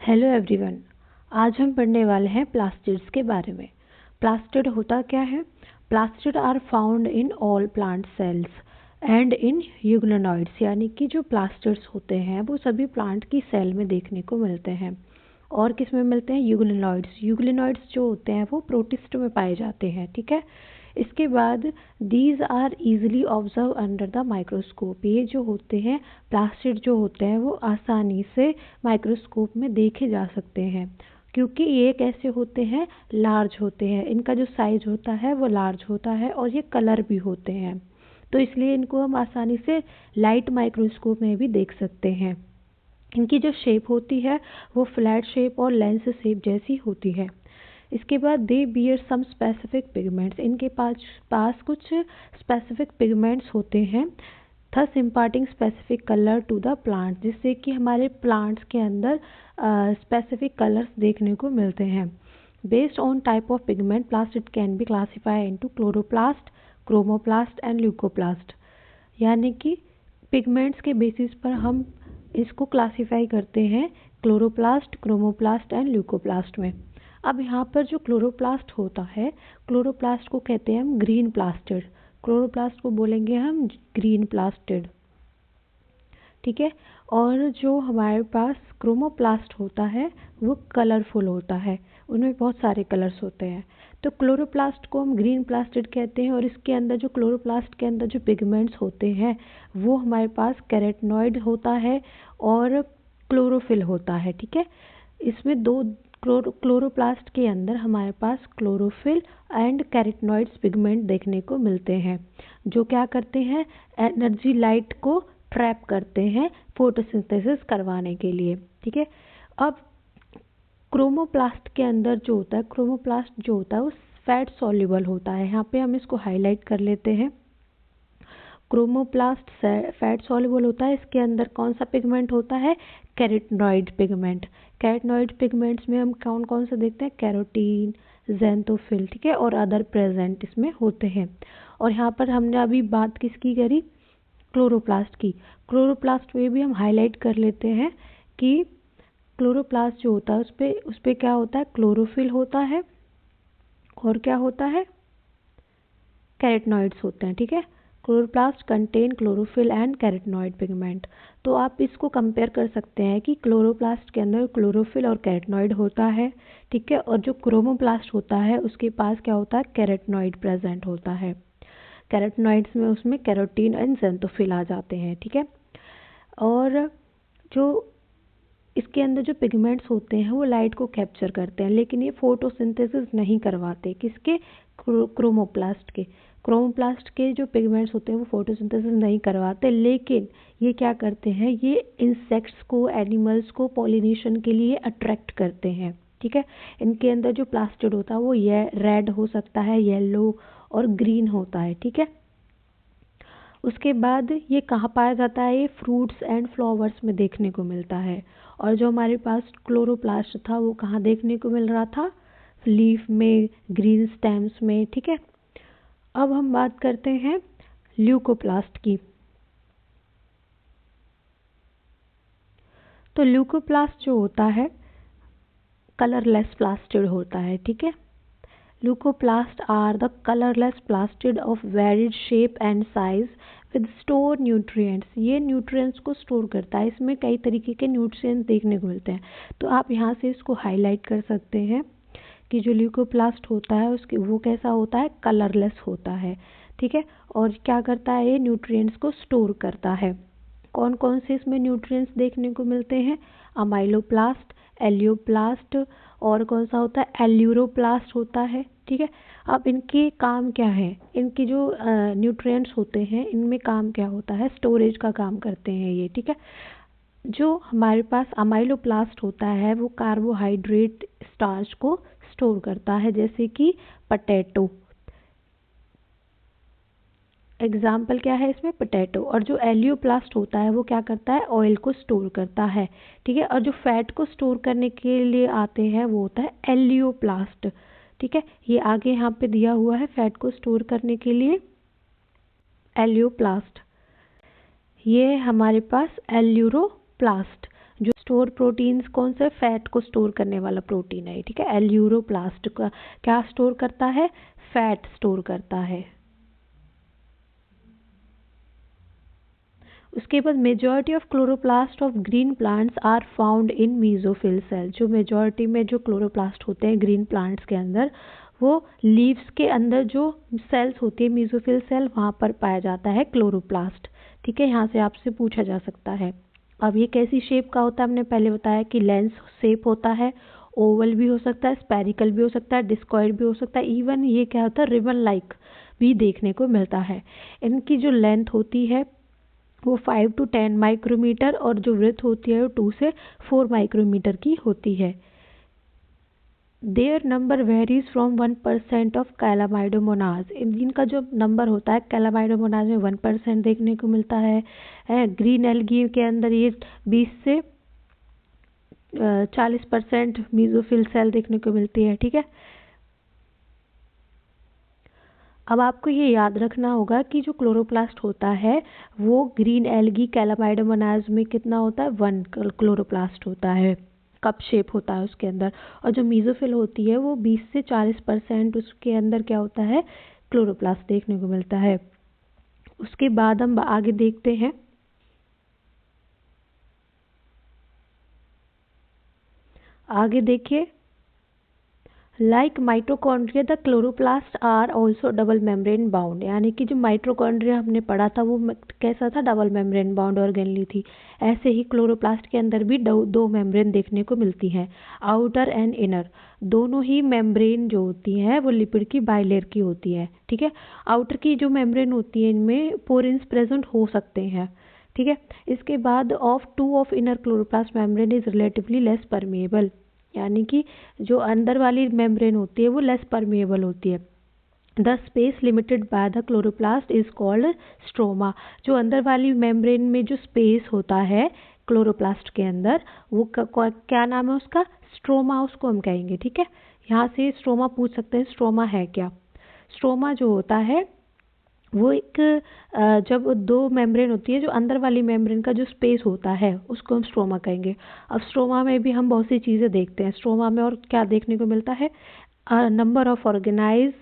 Hello everyone. आज हम पढ़ने वाले हैं प्लास्टिड्स के बारे में। प्लास्टिड होता क्या है? Plastid are found in all plant cells and in euglenoids, यानी कि जो प्लास्टिड्स होते हैं वो सभी प्लांट की सेल में देखने को मिलते हैं। और किस में मिलते हैं? यूग्लिनॉइड्स। यूग्लिनॉइड्स जो होते हैं वो प्रोटिस्ट में पाए जाते हैं, ठीक है। इसके बाद these are easily observe under the microscope. ये जो होते हैं प्लास्टिड जो होते हैं वो आसानी से माइक्रोस्कोप में देखे जा सकते हैं, क्योंकि ये कैसे होते हैं? लार्ज होते हैं। इनका जो साइज होता है वो लार्ज होता है और ये कलर भी होते हैं, तो इसलिए इनको हम आसानी से लाइट माइक्रोस्कोप में भी देख सकते हैं। इनकी जो शेप होती है वो फ्लैट शेप और लेंस शेप जैसी होती है। इसके बाद they bear some specific pigments. इनके पास कुछ स्पेसिफिक पिगमेंट्स होते हैं, thus imparting specific colour to the plant, जिससे कि हमारे प्लांट्स के अंदर स्पेसिफिक कलर्स देखने को मिलते हैं। Based on type of pigment plastid can be classify into chloroplast, chromoplast and leucoplast. यानी कि पिगमेंट्स के बेसिस पर हम इसको क्लासीफाई करते हैं क्लोरोप्लास्ट, क्रोमोप्लास्ट एंड ल्यूकोप्लास्ट में। अब यहाँ पर जो क्लोरोप्लास्ट होता है, क्लोरोप्लास्ट को कहते हैं हम ग्रीन प्लास्टिड। क्लोरोप्लास्ट को बोलेंगे हम ग्रीन प्लास्टिड, ठीक है। और जो हमारे पास क्रोमोप्लास्ट होता है वो कलरफुल होता है, उनमें बहुत सारे कलर्स होते हैं। तो क्लोरोप्लास्ट को हम ग्रीन प्लास्टिड कहते हैं। और इसके अंदर जो क्लोरोप्लास्ट के अंदर जो पिगमेंट्स होते हैं वो हमारे पास कैरोटीनॉइड होता है और क्लोरोफिल होता है, ठीक है। इसमें दो क्लोरोप्लास्ट के अंदर हमारे पास क्लोरोफिल एंड कैरोटीनॉइड्स पिगमेंट देखने को मिलते हैं, जो क्या करते हैं? एनर्जी लाइट को ट्रैप करते हैं फोटोसिंथेसिस करवाने के लिए, ठीक है। अब क्रोमोप्लास्ट के अंदर जो होता है, क्रोमोप्लास्ट जो होता है वो फैट सॉल्युबल होता है। यहाँ पे हम इसको हाईलाइट कर लेते हैं। क्रोमोप्लास्ट फैट सॉल्युबल होता है। इसके अंदर कौन सा पिगमेंट होता है? Carotenoid pigment. कैरोटीनॉइड पिगमेंट्स में हम कौन कौन से देखते हैं? कैरोटीन, ज़ैंथोफिल, ठीक है, और अदर प्रेजेंट इसमें होते हैं। और यहाँ पर हमने अभी बात किसकी करी? क्लोरोप्लास्ट की। क्लोरोप्लास्ट में भी हम हाईलाइट कर लेते हैं कि क्लोरोप्लास्ट जो होता है उस पे क्या होता है? क्लोरोफिल होता है और क्या होता है? कैरोटीनॉइड्स होते हैं, ठीक है। Chloroplast contain chlorophyll and carotenoid pigment. तो आप इसको कंपेयर कर सकते हैं कि क्लोरोप्लास्ट के अंदर क्लोरोफिल और कैरोटीनॉइड होता है, ठीक है, और जो क्रोमोप्लास्ट होता है उसके पास क्या होता है? कैरोटीनॉइड प्रेजेंट होता है। कैरोटीनॉइड्स में उसमें कैरोटीन एंड ज़ैंथोफिल आ जाते हैं, ठीक है। और जो इसके अंदर जो पिगमेंट्स होते हैं वो लाइट को कैप्चर करते हैं, लेकिन ये फोटोसिंथेसिस नहीं करवाते। किसके? क्रोमोप्लास्ट के। क्रोमोप्लास्ट के जो पिगमेंट्स होते हैं वो फोटोसिंथेसिस नहीं करवाते, लेकिन ये क्या करते हैं? ये इंसेक्ट्स को, एनिमल्स को पॉलिनेशन के लिए अट्रैक्ट करते हैं, ठीक है। इनके अंदर जो प्लास्टिड होता है वो ये रेड हो सकता है, येलो और ग्रीन होता है, ठीक है। उसके बाद ये कहाँ पाया जाता है? ये फ्रूट्स एंड फ्लावर्स में देखने को मिलता है। और जो हमारे पास क्लोरोप्लास्ट था वो कहाँ देखने को मिल रहा था? लीफ में, ग्रीन स्टेम्स में, ठीक है। अब हम बात करते हैं ल्यूकोप्लास्ट की। तो ल्यूकोप्लास्ट जो होता है कलरलेस प्लास्टिड होता है, ठीक है। Leucoplasts are the colorless plastid of varied shape and size with store nutrients. ये nutrients को स्टोर करता है। इसमें कई तरीके के nutrients देखने को मिलते हैं। तो आप यहाँ से इसको हाईलाइट कर सकते हैं कि जो ल्यूकोप्लास्ट होता है उसके वो कैसा होता है? कलरलेस होता है, ठीक है। और क्या करता है? ये न्यूट्रिएंट्स को स्टोर करता है। कौन कौन से इसमें न्यूट्रिएंट्स देखने को मिलते हैं? अमाइलोप्लास्ट, एलियोप्लास्ट, और कौन सा होता है? एल्यूरोप्लास्ट होता है, ठीक है। अब इनके काम क्या है? इनके जो न्यूट्रिएंट्स होते हैं इनमें काम क्या होता है? स्टोरेज का काम करते हैं ये, ठीक है। जो हमारे पास अमाइलोप्लास्ट होता है वो कार्बोहाइड्रेट स्टार्च को स्टोर करता है, जैसे कि पोटैटो। एग्जाम्पल क्या है इसमें? पोटैटो। और जो एलियोप्लास्ट होता है वो क्या करता है? ऑयल को स्टोर करता है, ठीक है। और जो फैट को स्टोर करने के लिए आते हैं वो होता है एलियोप्लास्ट, ठीक है। ये आगे यहाँ पे दिया हुआ है फैट को स्टोर करने के लिए एलियोप्लास्ट। ये हमारे पास एल्यूरोप्लास्ट। जो स्टोर प्रोटीन्स कौन सा फैट को स्टोर करने वाला प्रोटीन है, ठीक है। एल्यूरोप्लास्ट का क्या स्टोर करता है, फैट स्टोर करता है। उसके बाद majority of chloroplast of green plants are found in mesophyll cell. जो मेजॉरिटी में जो क्लोरोप्लास्ट होते हैं ग्रीन प्लांट्स के अंदर, वो लीव्स के अंदर जो सेल्स होती है मीजोफिल सेल, वहाँ पर पाया जाता है क्लोरोप्लास्ट, ठीक है। यहाँ से आपसे पूछा जा सकता है। अब ये कैसी शेप का होता है, हमने पहले बताया कि लेंस शेप होता है, ओवल भी हो सकता है, स्पेरिकल भी हो सकता है, डिस्कॉइड भी हो सकता है, इवन ये क्या होता है रिबन लाइक भी देखने को मिलता है। इनकी जो लेंथ होती है वो 5 to 10 माइक्रोमीटर और जो विड्थ होती है वो 2 से 4 माइक्रोमीटर की होती है। Their number varies from 1% of Chlamydomonas. इनका जो नंबर होता है कैलामाइडोमोनाज में 1% देखने को मिलता है। ग्रीन एल्गी के अंदर ये 20 से 40% मीजोफिल सेल देखने को मिलती है, ठीक है। अब आपको ये याद रखना होगा कि जो क्लोरोप्लास्ट होता है वो ग्रीन एल्गी कैलामाइडोमोनाज में कितना होता है, 1 क्लोरोप्लास्ट होता है, कप शेप होता है उसके अंदर। और जो मीजोफिल होती है वो 20 से 40% उसके अंदर क्या होता है, क्लोरोप्लास्ट देखने को मिलता है। उसके बाद हम आगे देखते हैं। आगे देखिए, like mitochondria the chloroplast are also double membrane bound. यानी कि जो माइटोकॉन्ड्रिया हमने पढ़ा था वो कैसा था, डबल मेम्ब्रेन बाउंड ऑर्गेनली थी। ऐसे ही क्लोरोप्लास्ट के अंदर भी दो मेम्ब्रेन देखने को मिलती हैं, आउटर एंड इनर। दोनों ही मेम्ब्रेन जो होती हैं वो लिपिड की बाइलेयर की होती है, ठीक है। आउटर की जो मेम्ब्रेन होती है इनमें पोरिन्स प्रेजेंट हो सकते हैं, ठीक है। इसके बाद of inner chloroplast membrane is relatively less permeable. यानी कि जो अंदर वाली मेम्ब्रेन होती है वो लेस परमेएबल होती है। The space limited by the chloroplast is called stroma. जो अंदर वाली मेम्ब्रेन में जो स्पेस होता है क्लोरोप्लास्ट के अंदर वो क्या नाम है उसका, स्ट्रोमा उसको हम कहेंगे, ठीक है। यहाँ से स्ट्रोमा पूछ सकते हैं, स्ट्रोमा है क्या। स्ट्रोमा जो होता है वो एक जब दो मेम्ब्रेन होती है, जो अंदर वाली मेम्ब्रेन का जो स्पेस होता है उसको हम स्ट्रोमा कहेंगे। अब स्ट्रोमा में भी हम बहुत सी चीज़ें देखते हैं। स्ट्रोमा में और क्या देखने को मिलता है, number of organise,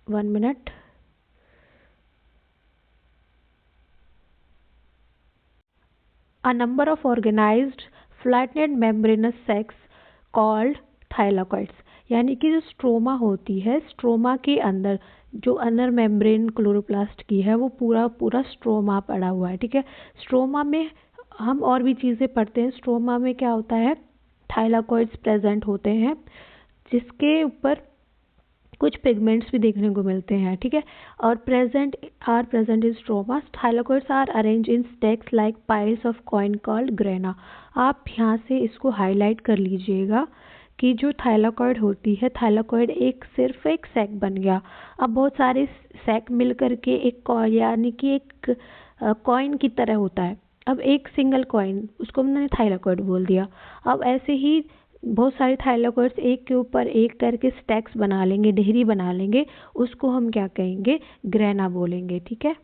1 minute, a number of organized flattened membranous sacs called thylakoids। यानी कि जो स्ट्रोमा होती है, स्ट्रोमा के अंदर जो अनर मेम्ब्रेन क्लोरोप्लास्ट की है वो पूरा पूरा स्ट्रोमा पड़ा हुआ है, ठीक है। स्ट्रोमा में हम और भी चीज़ें पढ़ते हैं। स्ट्रोमा में क्या होता है, थाइलाकॉइड्स प्रेजेंट होते हैं जिसके ऊपर कुछ पिगमेंट्स भी देखने को मिलते हैं, ठीक है। और present in stroma, thylakoids are arrange in stacks like piles of coin called grana. आप यहाँ से इसको हाईलाइट कर लीजिएगा कि जो थाइलाकॉइड होती है, थाइलाकॉइड सिर्फ एक सैक बन गया। अब बहुत सारे सैक मिल करके एक यानी कि एक कॉइन की तरह होता है। अब एक सिंगल कॉइन, उसको हमने थाइलाकॉइड बोल दिया। अब ऐसे ही बहुत सारे थाइलाकॉइड्स एक के ऊपर एक करके स्टैक्स बना लेंगे, ढेरी बना लेंगे, उसको हम क्या कहेंगे, ग्रेना बोलेंगे, ठीक है।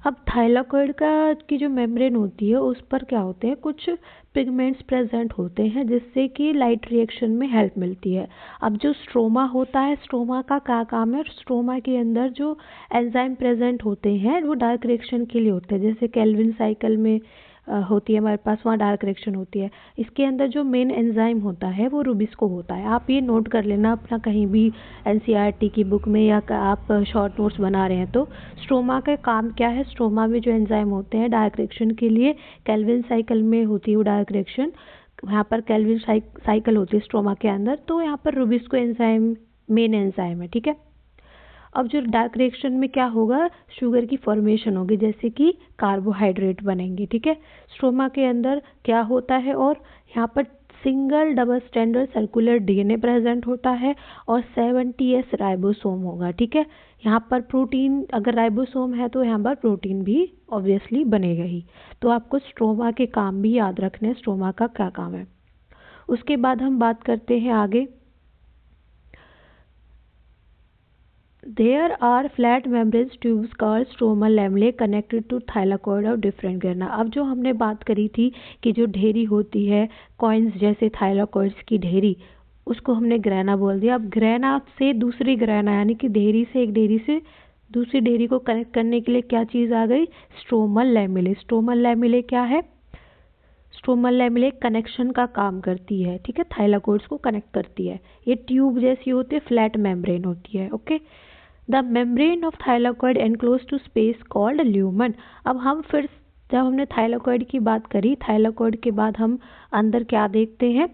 अब थाइलाकॉइड की जो मेम्ब्रेन होती है उस पर क्या होते हैं, कुछ पिगमेंट्स प्रेजेंट होते हैं जिससे कि लाइट रिएक्शन में हेल्प मिलती है। अब जो स्ट्रोमा होता है, स्ट्रोमा का क्या काम है, स्ट्रोमा के अंदर जो एंजाइम प्रेजेंट होते हैं वो डार्क रिएक्शन के लिए होते हैं। जैसे केल्विन साइकिल में होती है हमारे पास, वहाँ डार्क रिएक्शन होती है। इसके अंदर जो मेन एंजाइम होता है वो रुबिस्को होता है। आप ये नोट कर लेना अपना कहीं भी एनसीईआरटी की बुक में, या आप शॉर्ट नोट्स बना रहे हैं तो स्ट्रोमा का काम क्या है। स्ट्रोमा में जो एंजाइम होते हैं डार्क रिएक्शन के लिए, केल्विन साइकिल में होती है वो डार्क रिएक्शन, यहाँ पर केल्विन साइकिल होती है स्ट्रोमा के अंदर, तो यहाँ पर रुबिस्को एंजाइम मेन एंजाइम है, ठीक है। अब जो डार्क रिएक्शन में क्या होगा, शुगर की फॉर्मेशन होगी, जैसे कि कार्बोहाइड्रेट बनेंगे, ठीक है। स्ट्रोमा के अंदर क्या होता है, और यहाँ पर single double stranded circular DNA present होता है और 70S राइबोसोम होगा, ठीक है। यहाँ पर प्रोटीन, अगर राइबोसोम है तो यहाँ पर प्रोटीन भी ऑब्वियसली बनेगा ही। तो आपको स्ट्रोमा के काम भी याद रखने हैं, स्ट्रोमा का क्या काम है। उसके बाद हम बात करते हैं आगे, There are flat membrane tubes called stromal lamellae connected to thylakoid of different grana। अब जो हमने बात करी थी कि जो ढेरी होती है कॉइन्स जैसे थाइलाकोइड्स की ढेरी, उसको हमने ग्रेना बोल दिया। अब ग्रेना से दूसरी ग्रेना यानी कि ढेरी से एक ढेरी से दूसरी ढेरी को कनेक्ट करने के लिए क्या चीज़ आ गई? स्ट्रोमल लैमेले। स्ट्रोमल लैमेले क्या है? स्ट्रोमल लैमेले कनेक्शन का काम करती है, ठीक है, थाइलाकोइड्स को कनेक्ट करती है। ये ट्यूब जैसी होती है, फ्लैट मेम्ब्रेन होती है। Okay, the membrane of thylakoid enclose two space called lumen. अब हम फिर जब हमने थाइलाकोइड की बात करी, थाइलाकोइड के बाद हम अंदर क्या देखते हैं?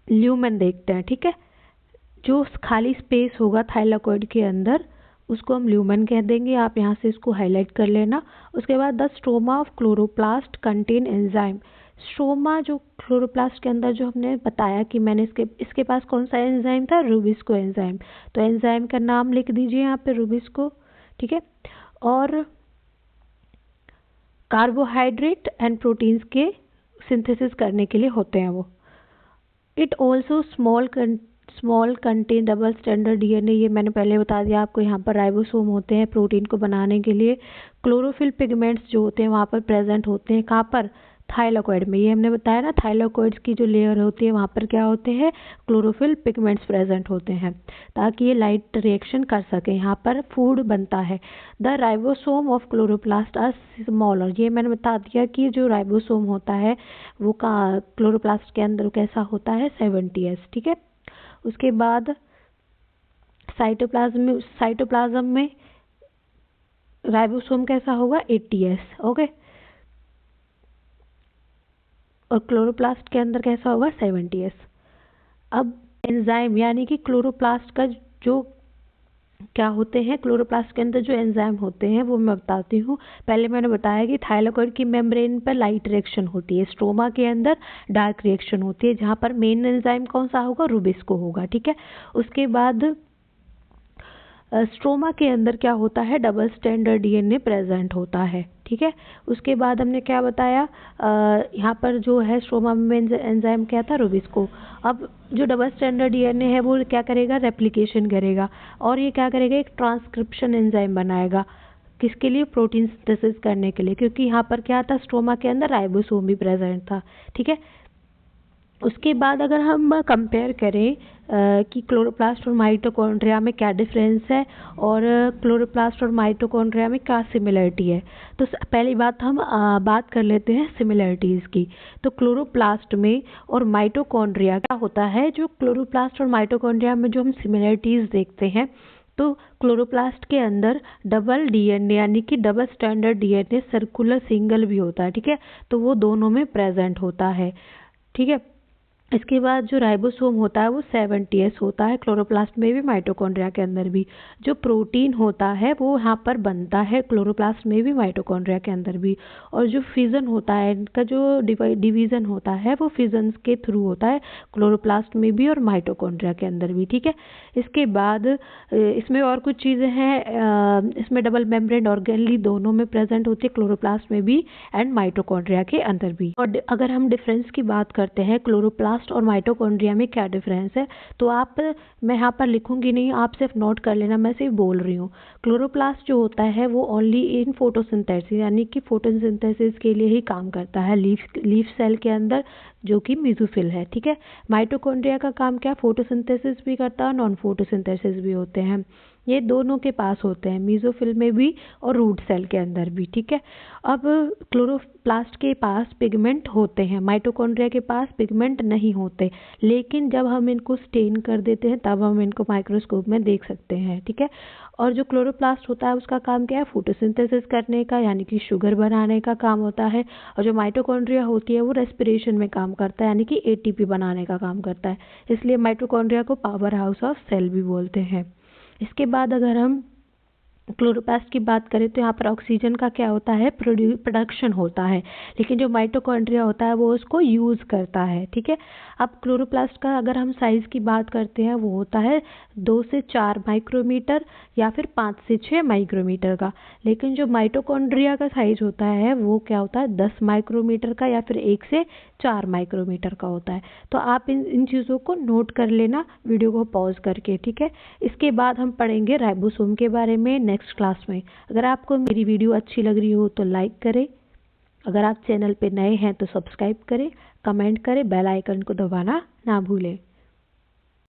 ल्यूमन देखते हैं, ठीक है। जो खाली स्पेस होगा थाइलाकोइड के अंदर उसको हम ल्यूमन कह देंगे। आप यहाँ से इसको हाईलाइट कर लेना। उसके बाद the stroma of chloroplast contain enzyme. Stroma जो क्लोरोप्लास्ट के अंदर जो हमने बताया कि मैंने इसके पास कौन सा एंजाइम था? Rubisco enzyme. तो एंजाइम का नाम लिख दीजिए यहाँ पे, रूबिस्को, ठीक है। और कार्बोहाइड्रेट एंड प्रोटीन्स के सिंथेसिस करने के लिए होते हैं वो। It also small contain double standard DNA, ये मैंने पहले बता दिया आपको। यहाँ पर राइबोसोम होते हैं प्रोटीन को बनाने के लिए। क्लोरोफिल पिगमेंट्स जो होते हैं वहाँ पर प्रेजेंट होते हैं। कहाँ पर? थाइलाकोइड में। ये हमने बताया ना, थाइलाकोइड्स की जो लेयर होती है वहाँ पर क्या होते हैं? क्लोरोफिल पिगमेंट्स प्रेजेंट होते हैं ताकि ये लाइट रिएक्शन कर सके। यहाँ पर फूड बनता है। The ribosome of chloroplast are smaller. ये मैंने बता दिया कि जो राइबोसोम होता है वो क्लोरोप्लास्ट के अंदर कैसा होता है? 70s, ठीक है। उसके बाद साइटोप्लाज्म में राइबोसोम कैसा होगा? 80s, okay. और क्लोरोप्लास्ट के अंदर कैसा होगा? 70s। अब एंजाइम यानी कि क्लोरोप्लास्ट का जो क्या होते हैं, क्लोरोप्लास्ट के अंदर जो एंजाइम होते हैं वो मैं बताती हूँ। पहले मैंने बताया कि थाइलाकोइड की मेम्ब्रेन पर लाइट रिएक्शन होती है, स्ट्रोमा के अंदर डार्क रिएक्शन होती है, जहाँ पर मेन एंजाइम कौन सा होगा? रूबिस्को होगा, ठीक है। उसके बाद स्ट्रोमा के अंदर क्या होता है? डबल स्टैंडर्ड डीएनए प्रेजेंट होता है, ठीक है। उसके बाद हमने क्या बताया? यहाँ पर जो है स्ट्रोमा में एंजाइम क्या था? रूबिस्को। अब जो डबल स्टैंडर्ड डीएनए है वो क्या करेगा? रेप्लिकेशन करेगा। और ये क्या करेगा? एक ट्रांसक्रिप्शन एंजाइम बनाएगा। किसके लिए? प्रोटीन सिंथेसिस करने के लिए, क्योंकि यहाँ पर क्या था? स्ट्रोमा के अंदर राइबोसोम भी प्रेजेंट था, ठीक है। उसके बाद अगर हम कंपेयर करें कि क्लोरोप्लास्ट और माइटोकॉन्ड्रिया में क्या डिफरेंस है और क्लोरोप्लास्ट और माइटोकॉन्ड्रिया में क्या सिमिलरिटी है, तो पहली बात हम बात कर लेते हैं सिमिलरिटीज़ की। तो क्लोरोप्लास्ट में और माइटोकॉन्ड्रिया क्या होता है? जो क्लोरोप्लास्ट और माइटोकॉन्ड्रिया में जो हम सिमिलरिटीज़ देखते हैं, तो क्लोरोप्लास्ट के अंदर डबल डीएनए यानी कि double standard DNA circular single भी होता है, ठीक है। तो वो दोनों में प्रेजेंट होता है, ठीक है। इसके बाद जो राइबोसोम होता है वो 70s होता है, क्लोरोप्लास्ट में भी माइटोकॉन्ड्रिया के अंदर भी। जो प्रोटीन होता है वो यहाँ पर बनता है क्लोरोप्लास्ट में भी माइटोकॉन्ड्रिया के अंदर भी। और जो फिजन होता है, इनका जो डिवीज़न होता है वो फिजन्स के थ्रू होता है, क्लोरोप्लास्ट में भी और माइटोकॉन्ड्रिया के अंदर भी, ठीक है। इसके बाद इसमें और कुछ चीज़ें हैं, इसमें डबल मेम्ब्रेन ऑर्गेनली दोनों में प्रेजेंट होती है, क्लोरोप्लास्ट में भी एंड माइटोकॉन्ड्रिया के अंदर भी। और अगर हम डिफरेंस की बात करते हैं क्लोरोप्लास्ट और माइटोकॉन्ड्रिया में क्या डिफरेंस है, तो मैं यहाँ पर लिखूंगी नहीं, आप सिर्फ नोट कर लेना, मैं सिर्फ बोल रही हूँ। क्लोरोप्लास्ट जो होता है वो ओनली इन फोटोसिंथेसिस यानी कि फोटोसिंथेसिस के लिए ही काम करता है लीफ सेल के अंदर, जो कि मेसोफिल है, ठीक है। माइटोकॉन्ड्रिया का काम क्या? फोटोसिंथेसिस भी करता है, नॉन फोटोसिंथेसिस भी होते हैं। ये दोनों के पास होते हैं, मेसोफिल में भी और रूट सेल के अंदर भी, ठीक है। अब क्लोरोप्लास्ट के पास पिगमेंट होते हैं, माइटोकॉन्ड्रिया के पास पिगमेंट नहीं होते, लेकिन जब हम इनको स्टेन कर देते हैं तब हम इनको माइक्रोस्कोप में देख सकते हैं, ठीक है। और जो क्लोरोप्लास्ट होता है उसका काम क्या है? फोटोसिंथेसिस करने का यानी कि शुगर बनाने का काम होता है। और जो माइटोकॉन्ड्रिया होती है वो रेस्पिरेशन में काम करता है यानी कि एटीपी बनाने का काम करता है। इसलिए माइटोकॉन्ड्रिया को पावर हाउस ऑफ सेल भी बोलते हैं। इसके बाद अगर हम क्लोरोप्लास्ट की बात करें तो यहाँ पर ऑक्सीजन का क्या होता है, प्रोडक्शन होता है, लेकिन जो माइटोकॉन्ड्रिया होता है वो उसको यूज़ करता है। ठीक है, अब क्लोरोप्लास्ट का अगर हम साइज़ की बात करते हैं वो होता है 2 से 4 माइक्रोमीटर या फिर 5 से 6 माइक्रोमीटर का, लेकिन जो माइटोकॉन्ड्रिया का साइज होता है वो क्या होता है 10 माइक्रोमीटर का या फिर 1 से 4 माइक्रोमीटर का होता है। तो आप इन चीज़ों को नोट कर लेना वीडियो को पॉज करके। ठीक है, इसके बाद हम पढ़ेंगे राइबोसोम के बारे में नेक्स्ट क्लास में। अगर आपको मेरी वीडियो अच्छी लग रही हो तो लाइक करें, अगर आप चैनल पे नए हैं तो सब्सक्राइब करें, कमेंट करें, बेल आइकन को दबाना ना भूलें।